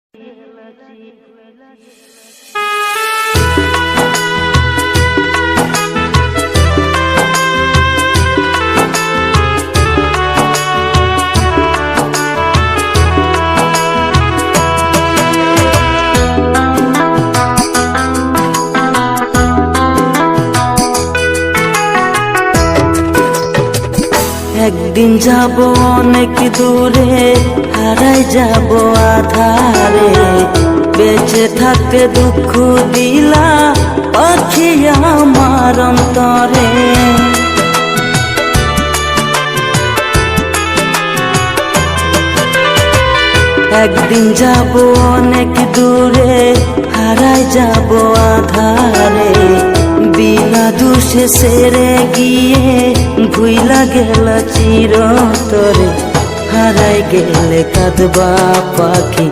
একদিন যাব অনেক দূরে, হারাই যাব আধারে। বেঁচে থাকতে দুঃখ দিলা পাখি আমার অন্তরে। একদিন যাব অনেক দূরে, হারাই যাব আধারে। বিনা দোষে সেরে গিয়ে ভুইলা গেল চিরতরে। হারাই গেলে কাঁদবা পাখি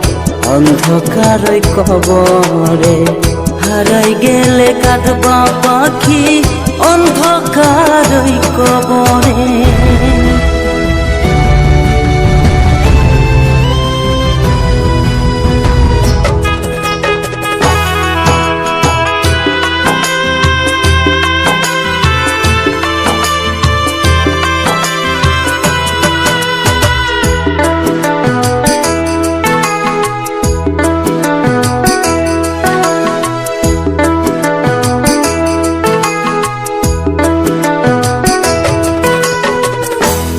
অন্ধকার কবরে। হারাই গেলে কাঁদবা পাখি অন্ধকার কবরে।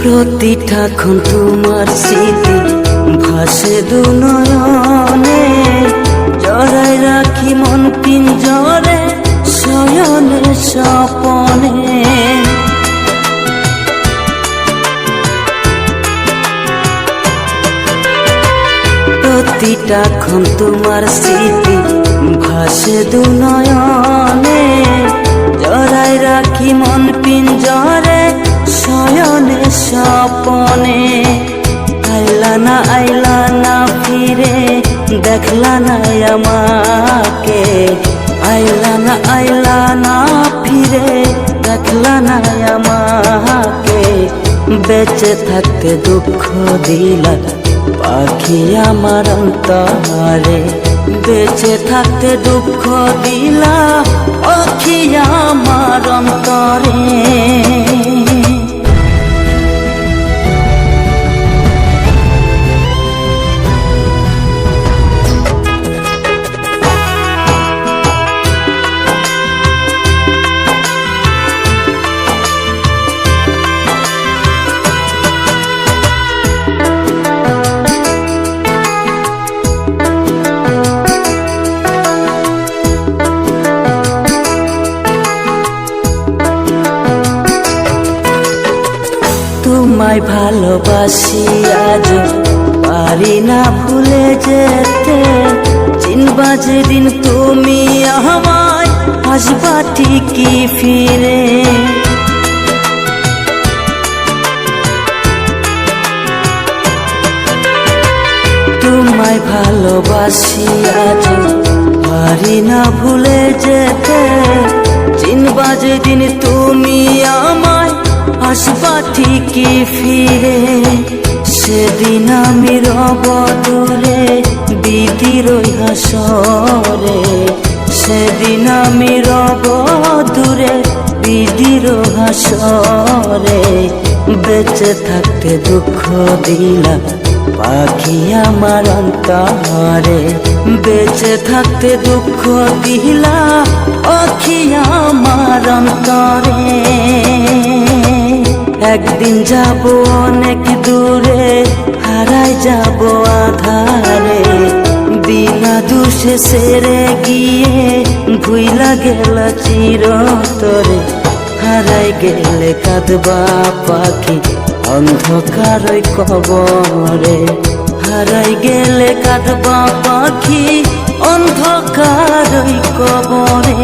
প্রতিটা ক্ষণ তোমার স্মৃতি ভাসে দু নয়নে। জড়াই রাখি মন পিঞ্জরে শয়নে স্বপনে। প্রতিটা ক্ষণ তোমার স্মৃতি ভাসে দু নয়নে। জড়াই রাখি মন পিঞ্জরে শয়নে স্বপনে। আইলা না ফিরে, দেখলা না আমাকে। আইলা না ফিরে, দেখলা না আমাকে। বেঁচে থাকতে দুঃখ দিলা পাখি আমার অন্তরে। বেঁচে থাকতে দুঃখ দিলা পাখি আমার অন্তরে। তোমায় ভালোবাসি আজ পারি না ভুলে যেতে। চিনবা যেদিন তুমি আমায়, আসবা ঠিকই ফিরে। তোমায় ভালোবাসি আজ পারি না ভুলে যেতে। চিনবা যেদিন তুমি আমায়, আসবা ঠিকই ফিরে। সেদিন আমি রব দূরে বিধির হাসরে। সেদিন আমি রব দূরে বিধির হাসরে। বেঁচে থাকতে দুঃখ দিলা পাখি আমার অন্তরে। বেঁচে থাকতে দুঃখ দিলা পাখি আমার অন্তরে। একদিন যাব অনেক দূরে, হারাই যাব আধারে। বিনা দোষে সেরে গিয়ে ভুইলা গেল চিরতরে। হারাই গেলে কাঁদবা পাখি অন্ধকার কবরে। হারাই গেলে কাঁদবা পাখি অন্ধকার কবরে।